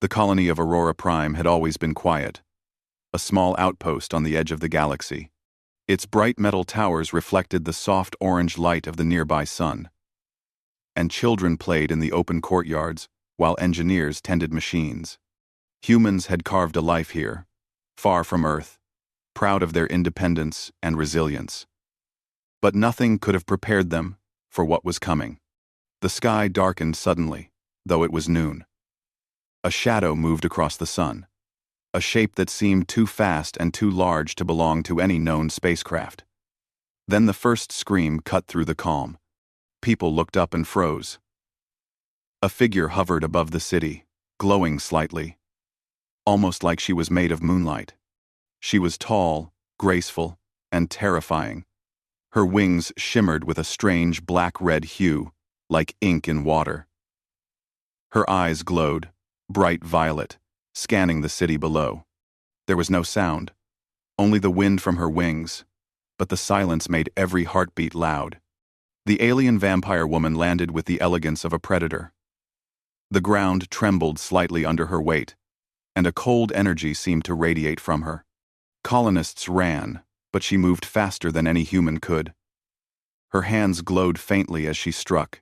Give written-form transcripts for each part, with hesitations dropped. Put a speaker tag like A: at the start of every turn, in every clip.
A: The colony of Aurora Prime had always been quiet, a small outpost on the edge of the galaxy. Its bright metal towers reflected the soft orange light of the nearby sun. And children played in the open courtyards, while engineers tended machines. Humans had carved a life here, far from Earth, proud of their independence and resilience. But nothing could have prepared them for what was coming. The sky darkened suddenly, though it was noon. A shadow moved across the sun, a shape that seemed too fast and too large to belong to any known spacecraft. Then the first scream cut through the calm. People looked up and froze. A figure hovered above the city, glowing slightly, almost like she was made of moonlight. She was tall, graceful, and terrifying. Her wings shimmered with a strange black-red hue, like ink in water. Her eyes glowed, bright violet, scanning the city below. There was no sound, only the wind from her wings, but the silence made every heartbeat loud. The alien vampire woman landed with the elegance of a predator. The ground trembled slightly under her weight, and a cold energy seemed to radiate from her. Colonists ran, but she moved faster than any human could. Her hands glowed faintly as she struck,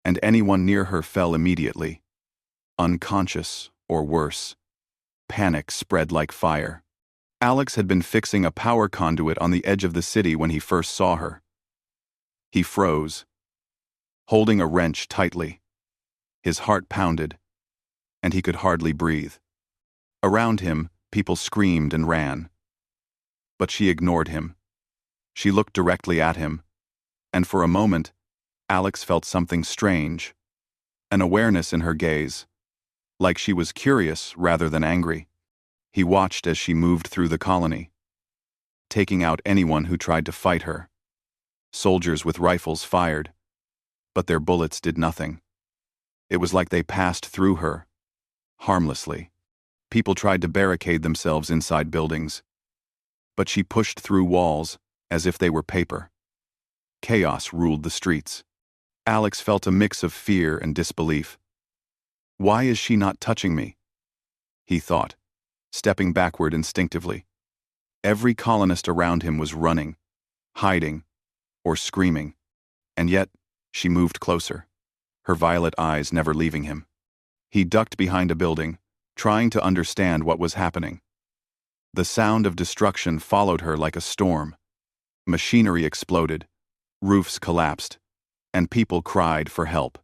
A: and anyone near her fell immediately, unconscious or worse. Panic spread like fire. Alex had been fixing a power conduit on the edge of the city when he first saw her. He froze, holding a wrench tightly. His heart pounded, and he could hardly breathe. Around him, people screamed and ran. But she ignored him. She looked directly at him, and for a moment, Alex felt something strange, an awareness in her gaze, like she was curious rather than angry. He watched as she moved through the colony, taking out anyone who tried to fight her. Soldiers with rifles fired, but their bullets did nothing. It was like they passed through her, harmlessly. People tried to barricade themselves inside buildings, but she pushed through walls as if they were paper. Chaos ruled the streets. Alex felt a mix of fear and disbelief. Why is she not touching me? He thought, stepping backward instinctively. Every colonist around him was running, hiding, or screaming, and yet she moved closer, her violet eyes never leaving him. He ducked behind a building, trying to understand what was happening. The sound of destruction followed her like a storm. Machinery exploded, roofs collapsed, and people cried for help.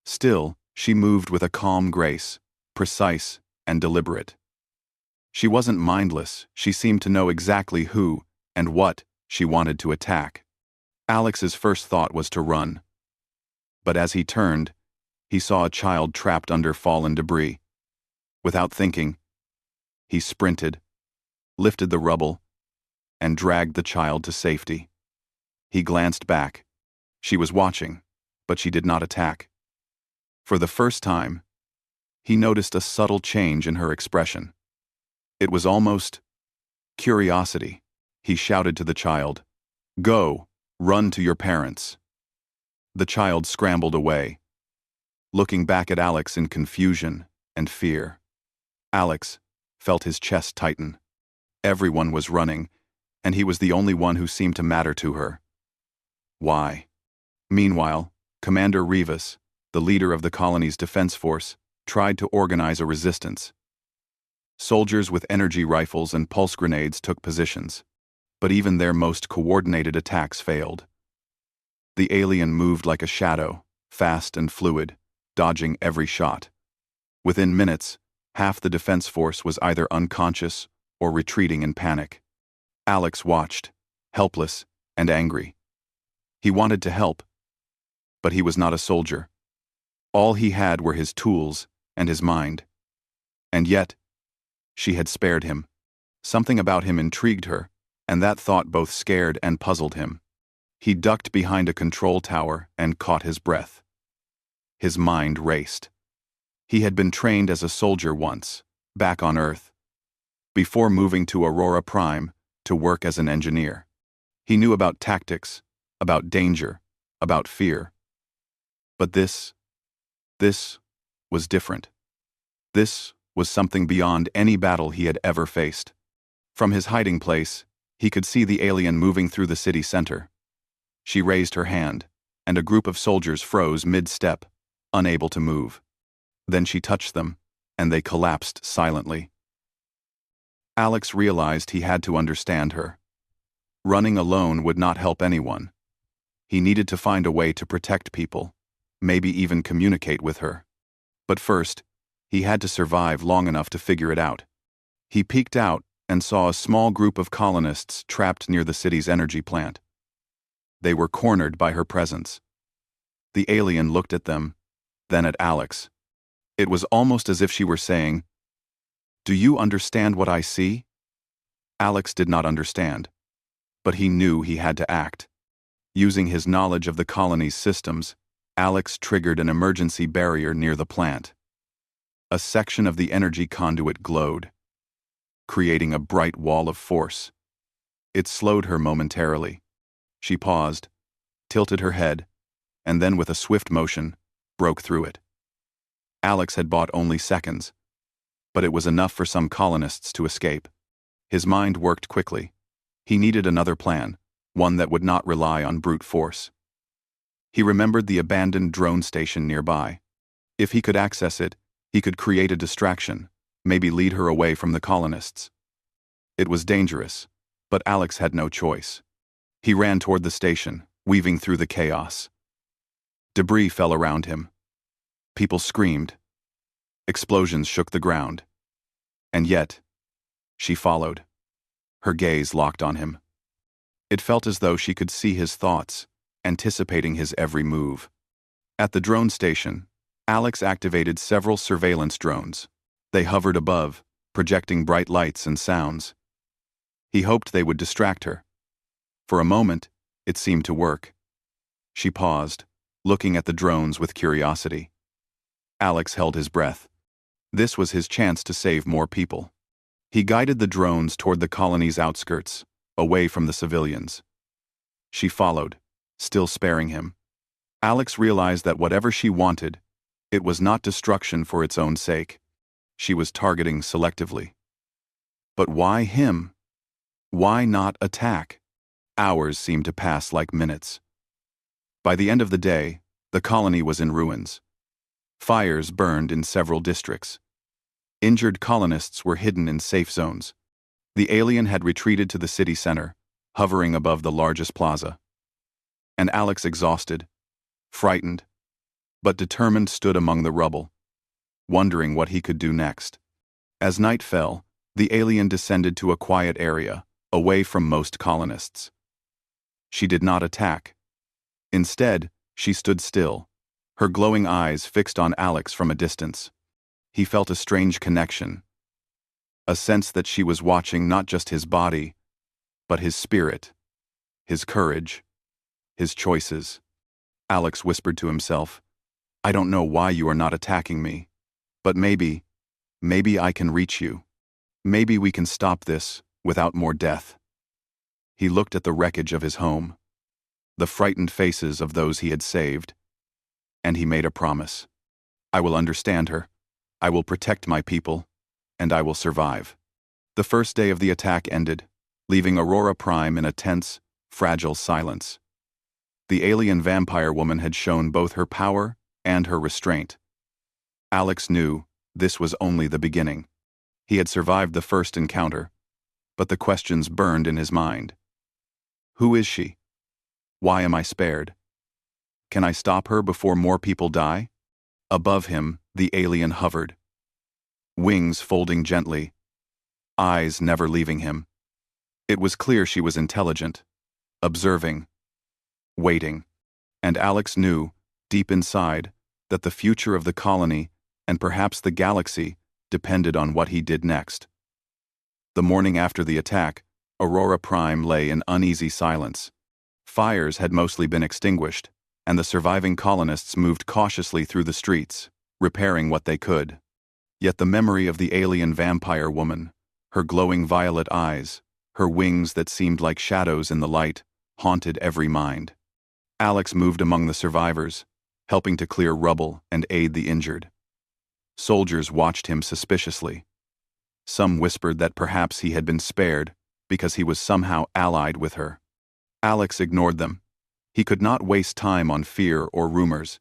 A: Still, she moved with a calm grace, precise and deliberate. She wasn't mindless, she seemed to know exactly who and what she wanted to attack. Alex's first thought was to run. But as he turned, he saw a child trapped under fallen debris. Without thinking, he sprinted, lifted the rubble, and dragged the child to safety. He glanced back. She was watching, but she did not attack. For the first time, he noticed a subtle change in her expression. It was almost curiosity. He shouted to the child, "Go, run to your parents." The child scrambled away, looking back at Alex in confusion and fear. Alex felt his chest tighten. Everyone was running, and he was the only one who seemed to matter to her. Why? Meanwhile, Commander Rivas, the leader of the colony's defense force, tried to organize a resistance. Soldiers with energy rifles and pulse grenades took positions, but even their most coordinated attacks failed. The alien moved like a shadow, fast and fluid, dodging every shot. Within minutes, half the defense force was either unconscious or retreating in panic. Alex watched, helpless and angry. He wanted to help, but he was not a soldier. All he had were his tools and his mind. And yet, she had spared him. Something about him intrigued her, and that thought both scared and puzzled him. He ducked behind a control tower and caught his breath. His mind raced. He had been trained as a soldier once, back on Earth, before moving to Aurora Prime to work as an engineer. He knew about tactics, about danger, about fear. But this was different. This was something beyond any battle he had ever faced. From his hiding place, he could see the alien moving through the city center. She raised her hand, and a group of soldiers froze mid-step, unable to move. Then she touched them, and they collapsed silently. Alex realized he had to understand her. Running alone would not help anyone. He needed to find a way to protect people, maybe even communicate with her. But first, he had to survive long enough to figure it out. He peeked out and saw a small group of colonists trapped near the city's energy plant. They were cornered by her presence. The alien looked at them, then at Alex. It was almost as if she were saying, "Do you understand what I see?" Alex did not understand, but he knew he had to act. Using his knowledge of the colony's systems, Alex triggered an emergency barrier near the plant. A section of the energy conduit glowed, creating a bright wall of force. It slowed her momentarily. She paused, tilted her head, and then with a swift motion, broke through it. Alex had bought only seconds, but it was enough for some colonists to escape. His mind worked quickly. He needed another plan, one that would not rely on brute force. He remembered the abandoned drone station nearby. If he could access it, he could create a distraction, maybe lead her away from the colonists. It was dangerous, but Alex had no choice. He ran toward the station, weaving through the chaos. Debris fell around him. People screamed. Explosions shook the ground. And yet, she followed. Her gaze locked on him. It felt as though she could see his thoughts, anticipating his every move. At the drone station, Alex activated several surveillance drones. They hovered above, projecting bright lights and sounds. He hoped they would distract her. For a moment, it seemed to work. She paused, looking at the drones with curiosity. Alex held his breath. This was his chance to save more people. He guided the drones toward the colony's outskirts, away from the civilians. She followed, still sparing him. Alex realized that whatever she wanted, it was not destruction for its own sake. She was targeting selectively. But why him? Why not attack? Hours seemed to pass like minutes. By the end of the day, the colony was in ruins. Fires burned in several districts. Injured colonists were hidden in safe zones. The alien had retreated to the city center, hovering above the largest plaza. And Alex, exhausted, frightened, but determined, stood among the rubble, wondering what he could do next. As night fell, the alien descended to a quiet area, away from most colonists. She did not attack. Instead, she stood still, her glowing eyes fixed on Alex from a distance. He felt a strange connection, a sense that she was watching not just his body, but his spirit, his courage, his choices. Alex whispered to himself, "I don't know why you are not attacking me, but maybe I can reach you. Maybe we can stop this without more death." He looked at the wreckage of his home, the frightened faces of those he had saved, and he made a promise. "I will understand her. I will protect my people, and I will survive." The first day of the attack ended, leaving Aurora Prime in a tense, fragile silence. The alien vampire woman had shown both her power and her restraint. Alex knew this was only the beginning. He had survived the first encounter, but the questions burned in his mind. Who is she? Why am I spared? Can I stop her before more people die? Above him, the alien hovered, wings folding gently, eyes never leaving him. It was clear she was intelligent, observing, waiting, and Alex knew, deep inside, that the future of the colony, and perhaps the galaxy, depended on what he did next. The morning after the attack, Aurora Prime lay in uneasy silence. Fires had mostly been extinguished, and the surviving colonists moved cautiously through the streets, repairing what they could. Yet the memory of the alien vampire woman, her glowing violet eyes, her wings that seemed like shadows in the light, haunted every mind. Alex moved among the survivors, helping to clear rubble and aid the injured. Soldiers watched him suspiciously. Some whispered that perhaps he had been spared because he was somehow allied with her. Alex ignored them. He could not waste time on fear or rumors.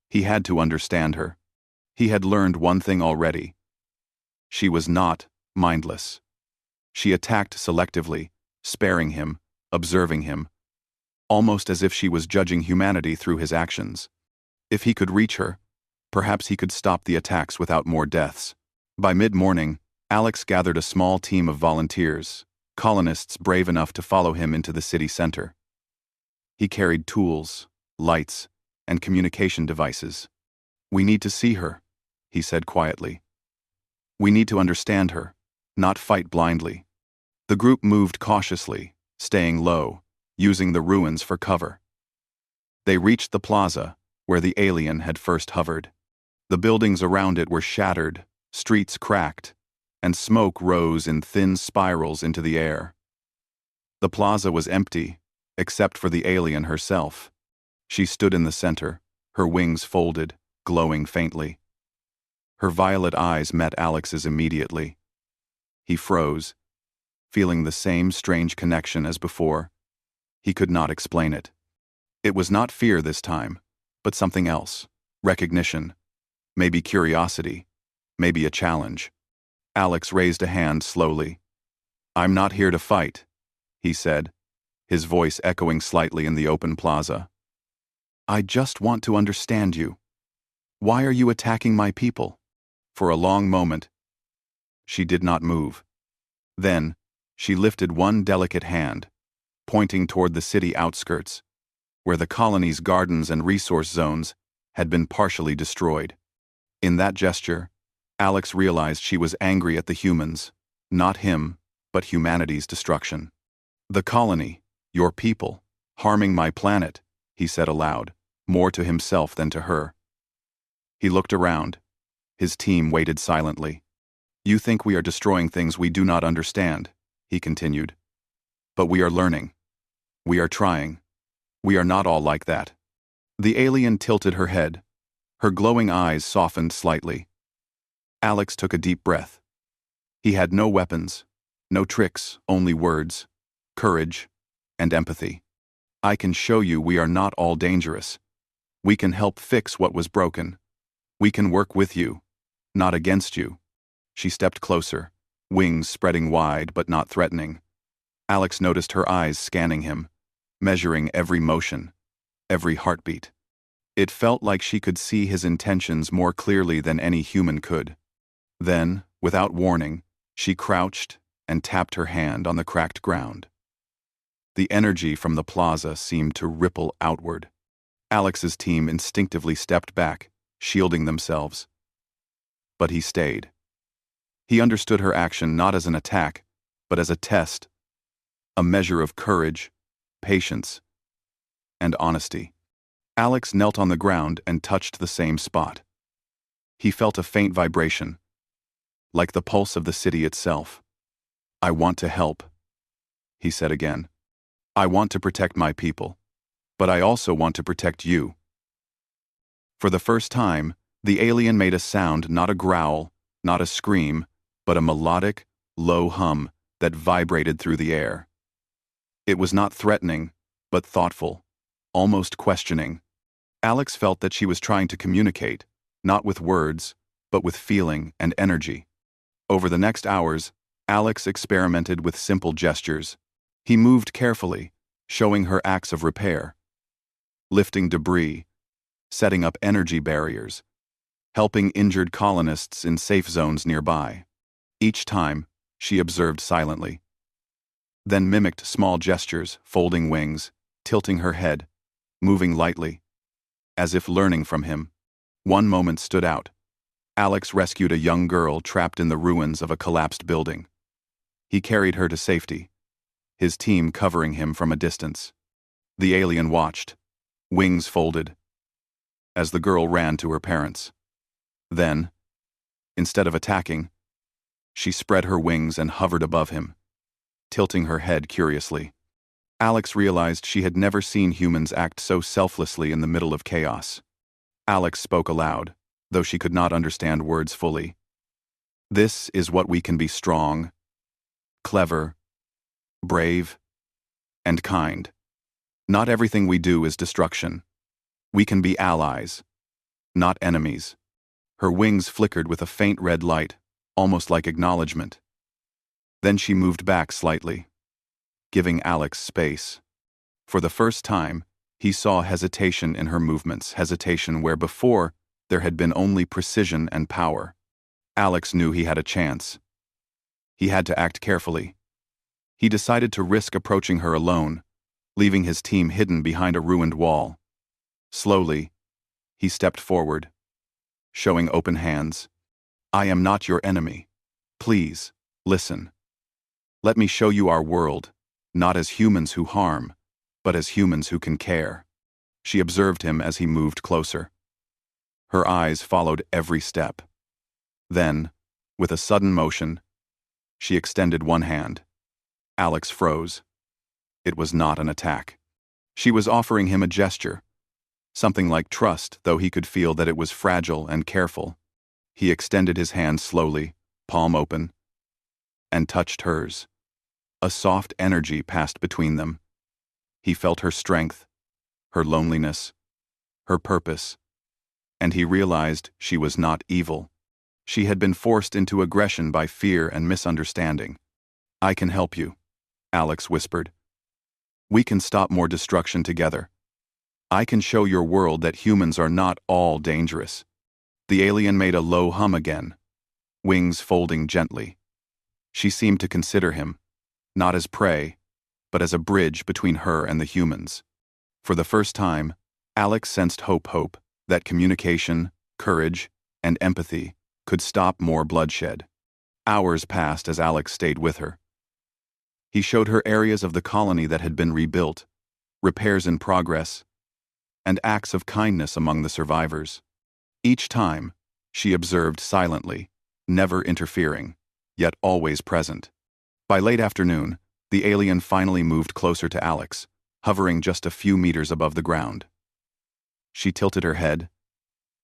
A: He had to understand her. He had learned one thing already. She was not mindless. She attacked selectively, sparing him, observing him, almost as if she was judging humanity through his actions. If he could reach her, perhaps he could stop the attacks without more deaths. By mid-morning, Alex gathered a small team of volunteers, colonists brave enough to follow him into the city center. He carried tools, lights, and communication devices. "We need to see her," he said quietly. "We need to understand her, not fight blindly." The group moved cautiously, staying low, using the ruins for cover. They reached the plaza, where the alien had first hovered. The buildings around it were shattered, streets cracked, and smoke rose in thin spirals into the air. The plaza was empty, except for the alien herself. She stood in the center, her wings folded, glowing faintly. Her violet eyes met Alex's immediately. He froze, feeling the same strange connection as before. He could not explain it. It was not fear this time, but something else. Recognition. Maybe curiosity. Maybe a challenge. Alex raised a hand slowly. "I'm not here to fight," he said, his voice echoing slightly in the open plaza. "I just want to understand you. Why are you attacking my people?" For a long moment, she did not move. Then, she lifted one delicate hand, pointing toward the city outskirts, where the colony's gardens and resource zones had been partially destroyed. In that gesture, Alex realized she was angry at the humans, not him, but humanity's destruction. "The colony, your people, harming my planet," he said aloud, more to himself than to her. He looked around. His team waited silently. "You think we are destroying things we do not understand," he continued. "But we are learning. We are trying. We are not all like that." The alien tilted her head. Her glowing eyes softened slightly. Alex took a deep breath. He had no weapons, no tricks, only words, courage, and empathy. "I can show you we are not all dangerous. We can help fix what was broken. We can work with you, not against you." She stepped closer, wings spreading wide but not threatening. Alex noticed her eyes scanning him, measuring every motion, every heartbeat. It felt like she could see his intentions more clearly than any human could. Then, without warning, she crouched and tapped her hand on the cracked ground. The energy from the plaza seemed to ripple outward. Alex's team instinctively stepped back, shielding themselves. But he stayed. He understood her action not as an attack, but as a test, a measure of courage, patience, and honesty. Alex knelt on the ground and touched the same spot. He felt a faint vibration, like the pulse of the city itself. "I want to help," he said again. "I want to protect my people, but I also want to protect you." For the first time, the alien made a sound, not a growl, not a scream, but a melodic, low hum that vibrated through the air. It was not threatening, but thoughtful, almost questioning. Alex felt that she was trying to communicate, not with words, but with feeling and energy. Over the next hours, Alex experimented with simple gestures. He moved carefully, showing her acts of repair, lifting debris, setting up energy barriers, helping injured colonists in safe zones nearby. Each time, she observed silently, then mimicked small gestures, folding wings, tilting her head, moving lightly, as if learning from him. One moment stood out. Alex rescued a young girl trapped in the ruins of a collapsed building. He carried her to safety, his team covering him from a distance. The alien watched, wings folded, as the girl ran to her parents. Then, instead of attacking, she spread her wings and hovered above him, tilting her head curiously. Alex realized she had never seen humans act so selflessly in the middle of chaos. Alex spoke aloud. though she could not understand words fully. This is what we can be: strong, clever, brave, and kind. Not everything we do is destruction. We can be allies, not enemies. Her wings flickered with a faint red light, almost like acknowledgement. Then she moved back slightly, giving Alex space. For the first time, he saw hesitation in her movements, hesitation where before there had been only precision and power. Alex knew he had a chance. He had to act carefully. He decided to risk approaching her alone, leaving his team hidden behind a ruined wall. Slowly, he stepped forward, showing open hands. "I am not your enemy. Please, listen. Let me show you our world, not as humans who harm, but as humans who can care." She observed him as he moved closer. Her eyes followed every step. Then, with a sudden motion, she extended one hand. Alex froze. It was not an attack. She was offering him a gesture, something like trust, though he could feel that it was fragile and careful. He extended his hand slowly, palm open, and touched hers. A soft energy passed between them. He felt her strength, her loneliness, her purpose, and he realized she was not evil. She had been forced into aggression by fear and misunderstanding. "I can help you," Alex whispered. "We can stop more destruction together. I can show your world that humans are not all dangerous." The alien made a low hum again, wings folding gently. She seemed to consider him, not as prey, but as a bridge between her and the humans. For the first time, Alex sensed hope, that communication, courage, and empathy could stop more bloodshed. Hours passed as Alex stayed with her. He showed her areas of the colony that had been rebuilt, repairs in progress, and acts of kindness among the survivors. Each time, she observed silently, never interfering, yet always present. By late afternoon, the alien finally moved closer to Alex, hovering just a few meters above the ground. She tilted her head,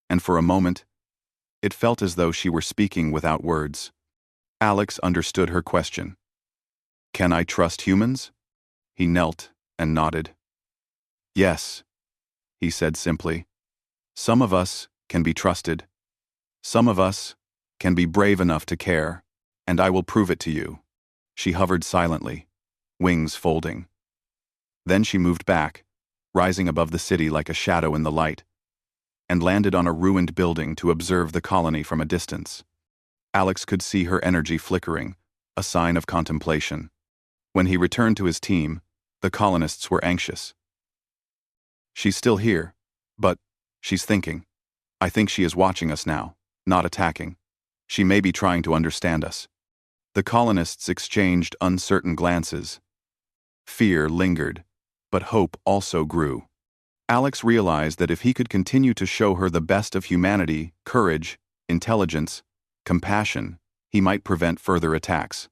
A: and for a moment, it felt as though she were speaking without words. Alex understood her question. "Can I trust humans?" He knelt and nodded. "Yes," he said simply. "Some of us can be trusted. Some of us can be brave enough to care, and I will prove it to you." She hovered silently, wings folding. Then she moved back, rising above the city like a shadow in the light, and landed on a ruined building to observe the colony from a distance. Alex could see her energy flickering, a sign of contemplation. When he returned to his team, the colonists were anxious. "She's still here, but she's thinking. I think she is watching us now, not attacking. She may be trying to understand us." The colonists exchanged uncertain glances. Fear lingered, but hope also grew. Alex realized that if he could continue to show her the best of humanity, courage, intelligence, compassion, he might prevent further attacks.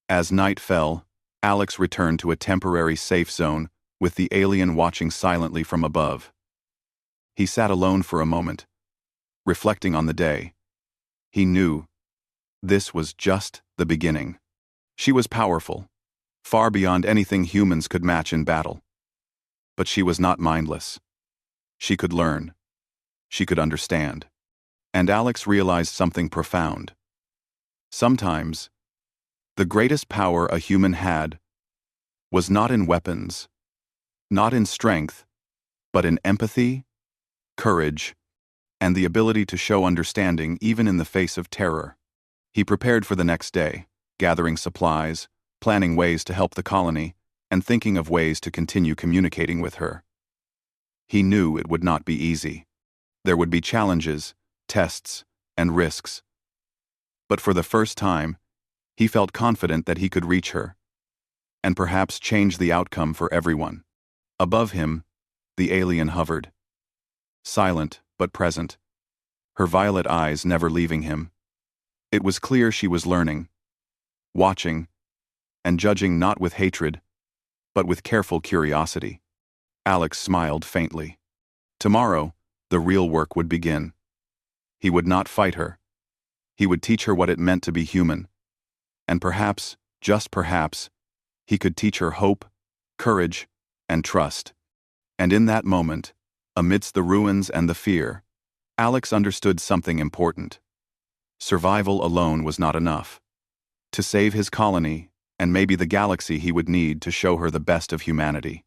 A: As night fell, Alex returned to a temporary safe zone, with the alien watching silently from above. He sat alone for a moment, reflecting on the day. He knew this was just the beginning. She was powerful, far beyond anything humans could match in battle. But she was not mindless. She could learn. She could understand. And Alex realized something profound. Sometimes, the greatest power a human had was not in weapons, not in strength, but in empathy, courage, and the ability to show understanding even in the face of terror. He prepared for the next day, gathering supplies, planning ways to help the colony, and thinking of ways to continue communicating with her. He knew it would not be easy. There would be challenges, tests, and risks. But for the first time, he felt confident that he could reach her, and perhaps change the outcome for everyone. Above him, the alien hovered, silent but present, her violet eyes never leaving him. It was clear she was learning, watching, and judging not with hatred, but with careful curiosity. Alex smiled faintly. Tomorrow, the real work would begin. He would not fight her. He would teach her what it meant to be human. And perhaps, just perhaps, he could teach her hope, courage, and trust. And in that moment, amidst the ruins and the fear, Alex understood something important. Survival alone was not enough. To save his colony, and maybe the galaxy, he would need to show her the best of humanity.